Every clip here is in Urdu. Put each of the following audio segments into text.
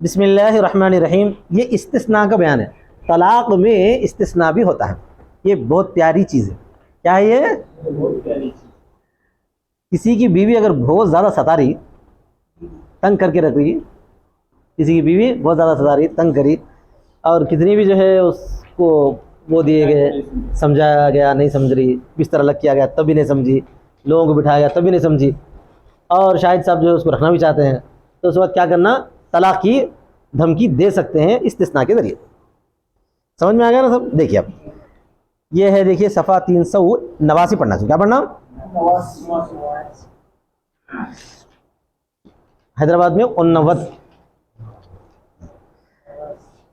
بسم اللہ الرحمن الرحیم. یہ استثناء کا بیان ہے. طلاق میں استثناء بھی ہوتا ہے. یہ بہت پیاری چیز ہے. کیا ہے یہ؟ بہت پیاری چیز. کسی کی بیوی اگر بہت زیادہ ستا رہی، تنگ کر کے رکھ رہی، کسی کی بیوی بہت زیادہ ستا رہی، تنگ کری، اور کتنی بھی جو ہے اس کو وہ دیے گئے، سمجھایا گیا نہیں سمجھ رہی، بستر الگ کیا گیا تب بھی نہیں سمجھی، لوگوں کو بٹھایا گیا تب بھی نہیں سمجھی، اور شاہد صاحب جو ہے اس کو رکھنا بھی چاہتے ہیں، تو اس وقت کیا کرنا؟ طلاق کی دھمکی دے سکتے ہیں استثناء کے ذریعے. سمجھ میں آ گیا نا سب؟ دیکھیے اب یہ ہے، دیکھیے صفحہ 389 پڑھنا چاہیے. کیا پڑھنا؟ حیدرآباد میں 89.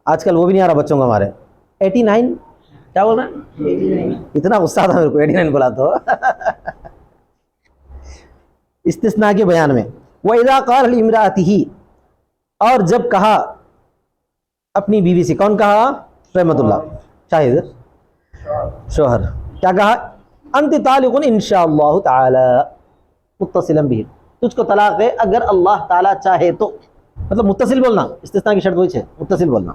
آج کل وہ بھی نہیں آ رہا بچوں کا ہمارے. 89 کیا بول رہے ہیں؟ اتنا غصہ تھا میرے کو 89 بولا تو. استثناء کے بیان میں وَإِذَا قَالَ لِامْرَأَتِهِ، اور جب کہا اپنی بیوی سے. کون کہا؟ رحمت اللہ شاہد شوہر. کیا کہا؟ انت طالق ان شاء اللہ تعالی متصلا به، تجھ کو طلاق ہے اگر اللہ تعالی چاہے تو. مطلب متصل بولنا، استثناء کی شرط وہی ہے متصل بولنا.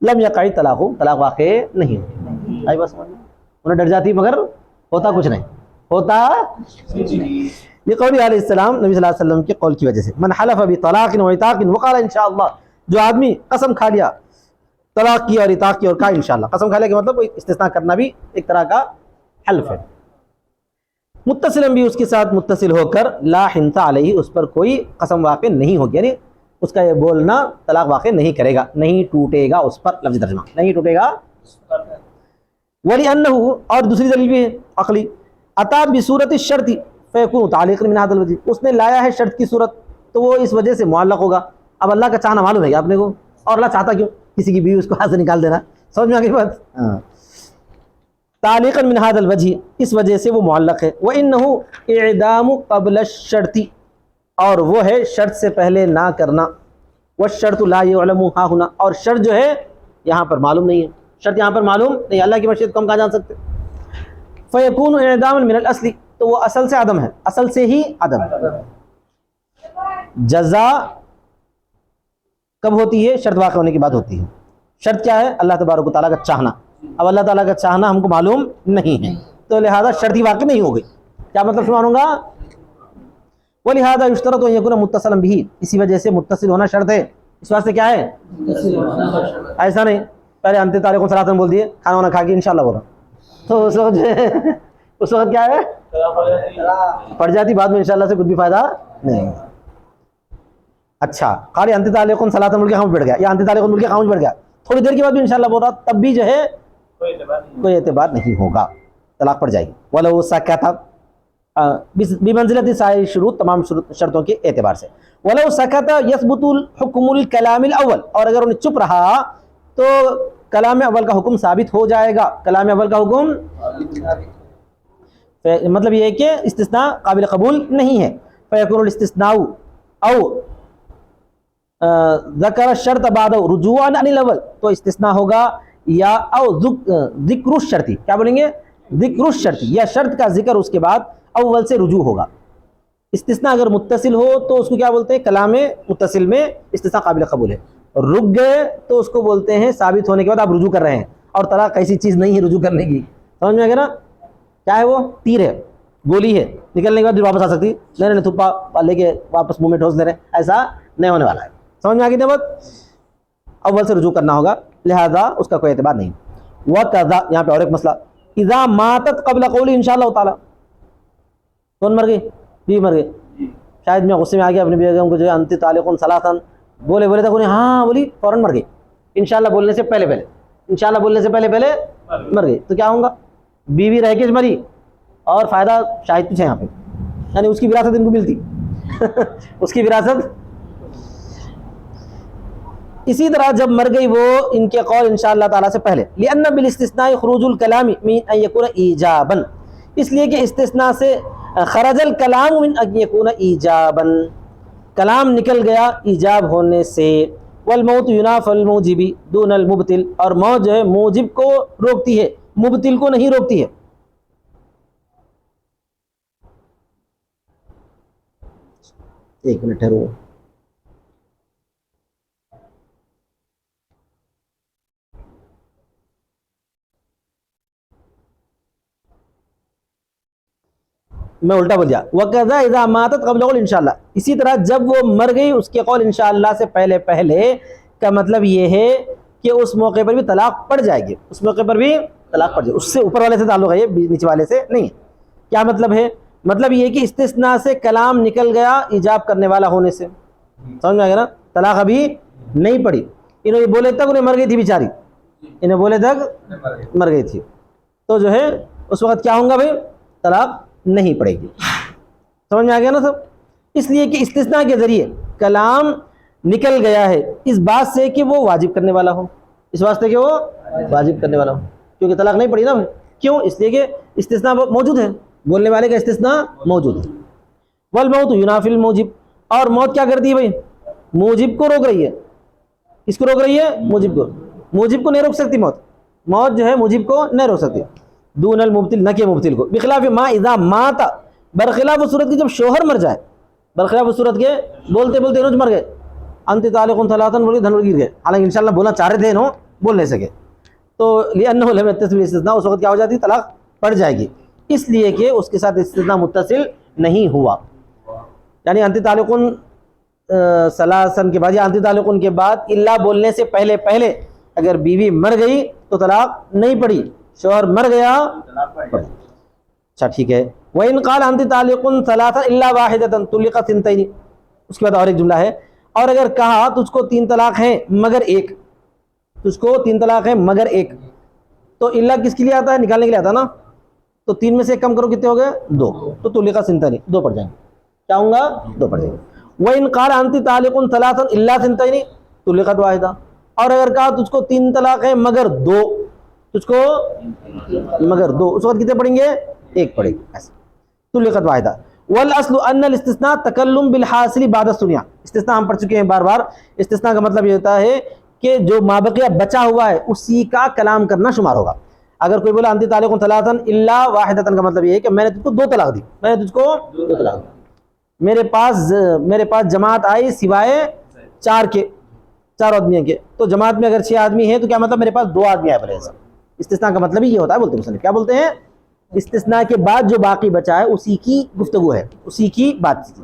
لم یقع طلاق، طلاق واقع نہیں ہوتی. آئی بس انہیں ڈر جاتی مگر ہوتا کچھ نہیں. ہوتا یہ قول علیہ السلام، نبی صلی اللہ علیہ وسلم کے قول کی وجہ سے. من حلف بطلاق و عتاق وقال انشاءاللہ، جو آدمی قسم کھا لیا طلاق کی اور عتاق کی اور کہا انشاءاللہ. قسم کھا لیا کہ مطلب استثناء کرنا بھی ایک طرح کا حلف ہے. متصل بھی اس کے ساتھ متصل ہو کر، لا حنث علیہ، اس پر کوئی قسم واقع نہیں ہوگی، یعنی اس کا یہ بولنا طلاق واقع نہیں کرے گا، نہیں ٹوٹے گا اس پر. لفظ ترجمہ نہیں ٹوٹے گا. وَلِأَنَّهُ، اور دوسری دلیل بھی ہے عقلی، اتا بصورت الشرط فیکون تعلیقا من هذا الوجه، اس نے لایا ہے شرط کی صورت تو وہ اس وجہ سے معلق ہوگا. اب اللہ کا چاہنا معلوم ہے آپ نے کو، اور اللہ چاہتا کیوں کسی کی بیوی اس کو ہاتھ سے نکال دینا. سمجھ میں آ گئی بات؟ تعلیقا من هذا الوجه، اس وجہ سے وہ معلق ہے. وانه اعدام قبل الشرط، اور وہ ہے شرط سے پہلے نہ کرنا. والشرط لا يعلم ها هنا، اور شرط جو ہے یہاں پر معلوم نہیں ہے. شرط یہاں پر معلوم نہیں، اللہ کی مشیت کو ہم کہاں جان سکتے؟ فیکون اعداما من الاصل، تو وہ اصل سے عدم ہے، اصل سے ہی عدم. جزا کب ہوتی ہے؟ شرط واقع ہونے کی بات ہوتی ہے. شرط کیا ہے؟ اللہ تبارک و تعالیٰ کا چاہنا. اب اللہ تعالیٰ کا چاہنا ہم کو معلوم نہیں ہے تو لہذا شرط ہی واقع نہیں ہو گئی. کیا مطلب مانوں گا؟ وَلِهَذَا يُشْتَرَطُ أَن يَكُونَ مُتَّصِلًا بِهِ، اسی وجہ سے متصل ہونا شرط ہے. اس واسطے کیا ہے؟ ایسا نہیں پہلے انت طالق ثلاثا بول دیے، کھانا وانا کھا کے انشاءاللہ بولا تو اس وقت اس وقت کیا ہے؟ پڑ جاتی بعد میں انشاءاللہ سے کچھ بھی فائدہ نہیں. اچھا قال انت طالق ثلاثا بول کے خاموش بیٹھ گیا، یا انت طالق بول کے خاموش بیٹھ گیا، تھوڑی دیر کے بعد بھی انشاءاللہ بول رہا، تب بھی جو ہے کوئی اعتبار نہیں ہوگا، طلاق پڑ جائے گی. وَلَوْ سَكَتَ، بمنزلت سائر شروط، تمام شرطوں کے اعتبار سے. وَلَوْ سَكَتَ يَثْبُتُ الْحُكْمُ الْكَلَامِ الْأَوَّلِ، اور اگر انہیں چپ رہا تو کلام اول کا حکم ثابت ہو جائے گا. کلام اول کا حکم مطلب یہ ہے کہ استثناء قابل قبول نہیں ہے. فَيَكُونُ الْإِسْتِثْنَاءُ أَوْ ذکر الشرط بعد رجوعا عن الاول، تو استثناء ہوگا یا او ذکر الشرط، کیا بولیں گے؟ ذکر الشرط، یا شرط کا ذکر اس کے بعد اول سے رجوع ہوگا. استثناء اگر متصل ہو تو اس کو کیا بولتے ہیں؟ کلام متصل میں استثناء قابل قبول ہے. رک گئے تو اس کو بولتے ہیں ثابت ہونے کے بعد آپ رجوع کر رہے ہیں، اور طلاق ایسی چیز نہیں ہے رجوع کرنے کی. سمجھ میں آ گیا نا؟ کیا ہے وہ؟ تیر ہے، گولی ہے، نکلنے کے بعد پھر واپس آ سکتی. نہیں تھپا لے کے واپس منہ میں ٹھوس دے رہے، ایسا نہیں ہونے والا ہے. سمجھ میں آ گئی نا بات؟ اول سے رجوع کرنا ہوگا، لہذا اس کا کوئی اعتبار نہیں. وَقَذَا، یہاں پہ اور ایک مسئلہ، اذا ماتت قبل قول انشاءاللہ تعالی، کون مر گئی؟ بیوی مر گئی. شاید میں غصے میں آ گیا اپنی بیگم کو جو ہے انت طالق ثلاثا بولے تک انہیں ہاں بولی، فوراً مر گئی. انشاءاللہ بولنے سے پہلے انشاءاللہ بولنے سے پہلے مر گئی، تو کیا ہوں گا؟ بیوی رہ کے مری، اور فائدہ شاہد کچھ ہے یہاں پہ، یعنی اس کی وراثت ان کو ملتی اس کی وراثت. اسی طرح جب مر گئی وہ ان کے قول انشاءاللہ تعالیٰ سے پہلے، لأن بالاستثناء خروج الكلام من ان يكون ایجابا، اس لیے کہ استثناء سے خرج الکلام من ان يكون ایجابا، کلام نکل گیا ایجاب ہونے سے. والموت ينافى الموجب دون المبتل، اور موت جو ہے موجب کو روکتی ہے، مبتل کو نہیں روکتی ہے. ایک منٹ ٹھہرو. میں الٹا بول دیا وَكَذَا إِذَا مَاتَتْ قَبْلَ قَوْلِ انشاءاللہ، اسی طرح جب وہ مر گئی اس کے قول انشاءاللہ سے پہلے پہلے کا مطلب یہ ہے کہ اس موقع پر بھی طلاق پڑ جائے گی، اس موقع پر بھی طلاق پڑ جائے گی، اس سے اوپر والے سے تعلق ہے، یہ نیچے والے سے نہیں ہے۔ کیا مطلب ہے؟ مطلب یہ کہ استثناء سے کلام نکل گیا ایجاب کرنے والا ہونے سے، سمجھ میں آ گیا نا؟ طلاق ابھی نہیں پڑی، انہوں یہ بولے تک انہیں مر گئی تھی بیچاری، انہیں بولے تک مر گئی تھی، تو جو ہے اس وقت کیا ہوں گا بھائی؟ طلاق نہیں پڑے گی۔ سمجھ میں آ گیا نا سب؟ اس لیے کہ استثناء کے ذریعے کلام نکل گیا ہے اس بات سے کہ وہ واجب کرنے والا ہو، اس واسطے کہ وہ واجب کرنے والا ہو، کیونکہ طلاق نہیں پڑی نا۔ کیوں؟ اس لیے کہ استثناء موجود ہے، بولنے والے کا استثناء موجود ہے۔ والموت ینافی الموجب، اور موت کیا کرتی ہے بھائی؟ موجب کو روک رہی ہے۔ کس کو روک رہی ہے؟ موجب کو۔ موجب کو نہیں روک سکتی موت، موت جو ہے موجب کو نہیں روک سکتی۔ دون المبتل، نہ کہ مبتل کو۔ بخلاف ما اذا مات، برخلاف اس صورت کی جب شوہر مر جائے، برخلاف اس صورت کے بولتے بولتے انہوں مر گئے، انت طالق ثلاثا بولی دھن گر گئے، حالانکہ انشاءاللہ بولنا چاہ رہے تھے انہوں بول نہیں سکے، تو لأنه لم يتصل استثناء، اس وقت کیا ہو جاتی؟ طلاق پڑ جائے گی، اس لیے کہ اس کے ساتھ استثناء متصل نہیں ہوا۔ یعنی انت طالق ثلاثا کے بعد یا انت طالق کے بعد الا بولنے سے پہلے پہلے اگر بیوی مر گئی تو طلاق نہیں پڑی، شوہر مر گیا پڑی۔ اچھا ٹھیک ہے۔ وَإِنْ قَالَ أَنْتِ طَالِقٌ ثَلَاثًا إِلَّا وَاحِدَةً طُلِّقَتْ ثِنْتَيْنِ، اس کے بعد اور ایک جملہ ہے، اور اگر کہا تجھ کو 3 طلاق ہیں مگر ایک، تجھ کو 3 طلاق ہیں مگر ایک، تو الا کس کے لیے آتا ہے؟ نکالنے کے لیے آتا ہے نا، تو 3 میں سے کم کرو کتنے ہو گئے؟ 2، تو طُلِّقَتْ ثِنْتَيْنِ 2 پڑ جائیں گے، کیا ہوں گا؟ 2 پڑ جائیں گے۔ وَإِنْ قَالَ أَنْتِ طَالِقٌ ثَلَاثًا إِلَّا ثِنْتَيْنِ طُلِّقَتْ وَاحِدَةً، اور اگر کہا تجھ کو 3 طلاق ہیں مگر 2، تجھ کو مگر 2، اس وقت کتنے پڑیں گے؟ 1 پڑے گی، ایسا طُلِّقَتْ وَاحِدَةً۔ والأصل ان الاستثناء تکلم بالحاصل بعد السنیہ، استثناء ہم پڑھ چکے ہیں بار بار، استثناء کا مطلب یہ ہوتا ہے کہ جو مابقیہ بچا ہوا ہے اسی کا کلام کرنا شمار ہوگا۔ اگر کوئی بولا انت طالق ثلاثا الا واحدۃ کا مطلب یہ ہے کہ میں نے تجھ کو 2 طلاق دی، میں نے تجھ کو 2 طلاق دی، میرے پاس جماعت آئی سوائے 4 کے، 4 آدمیوں کے، تو جماعت میں اگر 6 آدمی ہیں تو کیا مطلب؟ میرے پاس 2 آدمی آئے بولے۔ استثناء کا مطلب ہی یہ ہوتا ہے، بولتے ہیں کیا بولتے ہیں؟ استثناء کے بعد جو باقی بچا ہے اسی کی گفتگو ہے، اسی کی بات چیت۔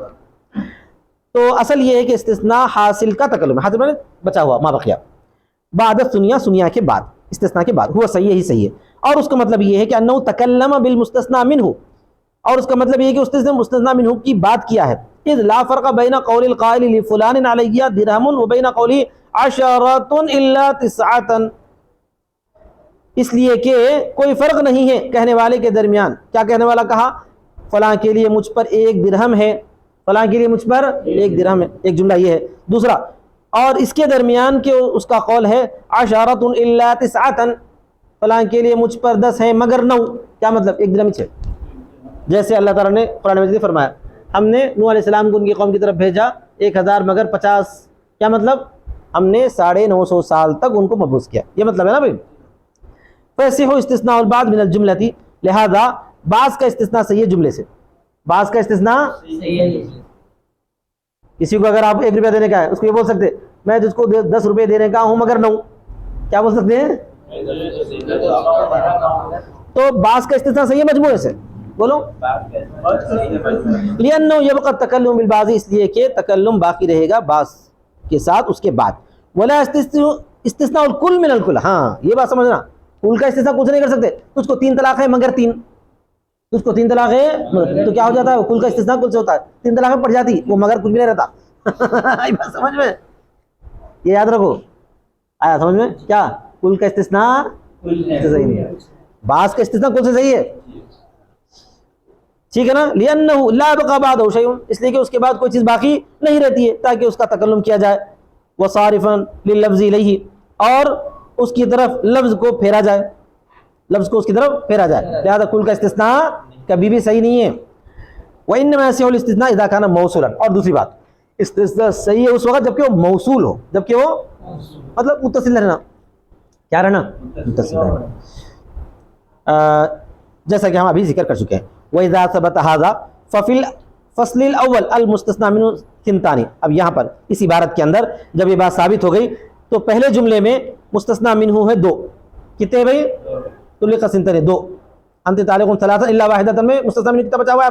تو اصل یہ ہے کہ استثناء حاصل کا تکلم ہے، حاصل میں بچا ہوا ما بقیہ، بعد السنیہ، سنیہ کے بعد، استثناء کے بعد، ہوا صحیح ہی صحیح ہے۔ اور اس کا مطلب یہ ہے کہ انہ تکلم بالمستثنى منہ، اور اس کا مطلب یہ ہے کہ اس نے مستثنى منہ کی بات کیا ہے۔ اذ لا فرق بین قول القائل لفلان علی درہم وبین قولی 10 الا 9، اس لیے کہ کوئی فرق نہیں ہے کہنے والے کے درمیان، کیا کہنے والا کہا؟ فلاں کے لیے مجھ پر 1 درہم ہے، فلاں کے لیے مجھ پر 1 درہم ہے، ایک جملہ یہ ہے۔ دوسرا، اور اس کے درمیان کہ اس کا قول ہے 10 الا 9، فلاں کے لیے مجھ پر 10 ہیں مگر 9، کیا مطلب؟ 1 درہم 6، جیسے اللہ تعالیٰ نے قرآن مجید میں فرمایا ہم نے نوح علیہ السلام کو ان کی قوم کی طرف بھیجا 1000 مگر 50، کیا مطلب؟ ہم نے 950 سال تک ان کو مبعوث کیا، یہ مطلب ہے نا بھائی۔ فیصح استثناء البعض من الجملتی، لہذا بعض کا استثناء صحیح ہے جملے سے، بعض کا استثناء صحیح ہے۔ کسی کو اگر آپ 1 روپیہ دینے کا ہے اس کو یہ بول سکتے میں تجھ کو 10 روپے دینے کا ہوں مگر 9، کیا بول سکتے ہیں؟ تو بعض کا استثناء صحیح ہے مجموعے سے، بولو لأنه يبقى التکلم بالبعض، اس لیے کہ تکلم باقی رہے گا بعض کے ساتھ اس کے بعد۔ ولا استثناء الکل من الکل، ہاں یہ بات سمجھنا، کل کا استثناء کل سے نہیں کر سکتے، تجھ کو 3 طلاق ہے مگر 3، تجھ کو 3 طلاق ہے تو کیا ہو جاتا ہے؟ کل کا استثناء کل سے ہوتا ہے، 3 طلاقیں پڑ جاتی، وہ مگر کچھ بھی نہیں رہتا۔ یہ بات سمجھ میں، یہ یاد رکھو، آیا سمجھ میں؟ کیا کل کا استثناء صحیح نہیں ہے، بعض کا استثناء کل سے صحیح ہے، ٹھیک ہے نا؟ لأنه لا يبقى بعده شيء، اس لیے کہ اس کے بعد کوئی چیز باقی نہیں رہتی ہے تاکہ اس کا تکلم کیا جائے۔ وصارفا لللفظ الیہ، اور اس کی طرف لفظ کو پھیرا جائے، لفظ کو اس کی طرف پھیرا جائے، لہذا کل کا استثناء کبھی بھی صحیح نہیں ہے۔ وانما يصح الاستثناء اذا كان موصولا، اور دوسری بات استثناء صحیح ہے اس وقت جبکہ وہ موصول ہو، جبکہ وہ مطلب متصل رہنا، کیا رہنا؟ متصل رہنا، جیسا کہ ہم ابھی ذکر کر چکے ہیں۔ وَإِذَا ثَبَتَ هَذَا فَفِي الْفَصْلِ الْأَوَّلِ الْمُسْتَثْنَى مِنْهُ ثِنْتَانِ، اب یہاں پر اس عبارت کے اندر جب یہ بات ثابت ہو گئی تو پہلے جملے میں مستثنی منہ ہے 2، کتنے بھائی؟ طلق ثنتین 2، انت طالق 3 الا واحدۃ میں مستثنی منہ کتنا بچا ہوا ہے؟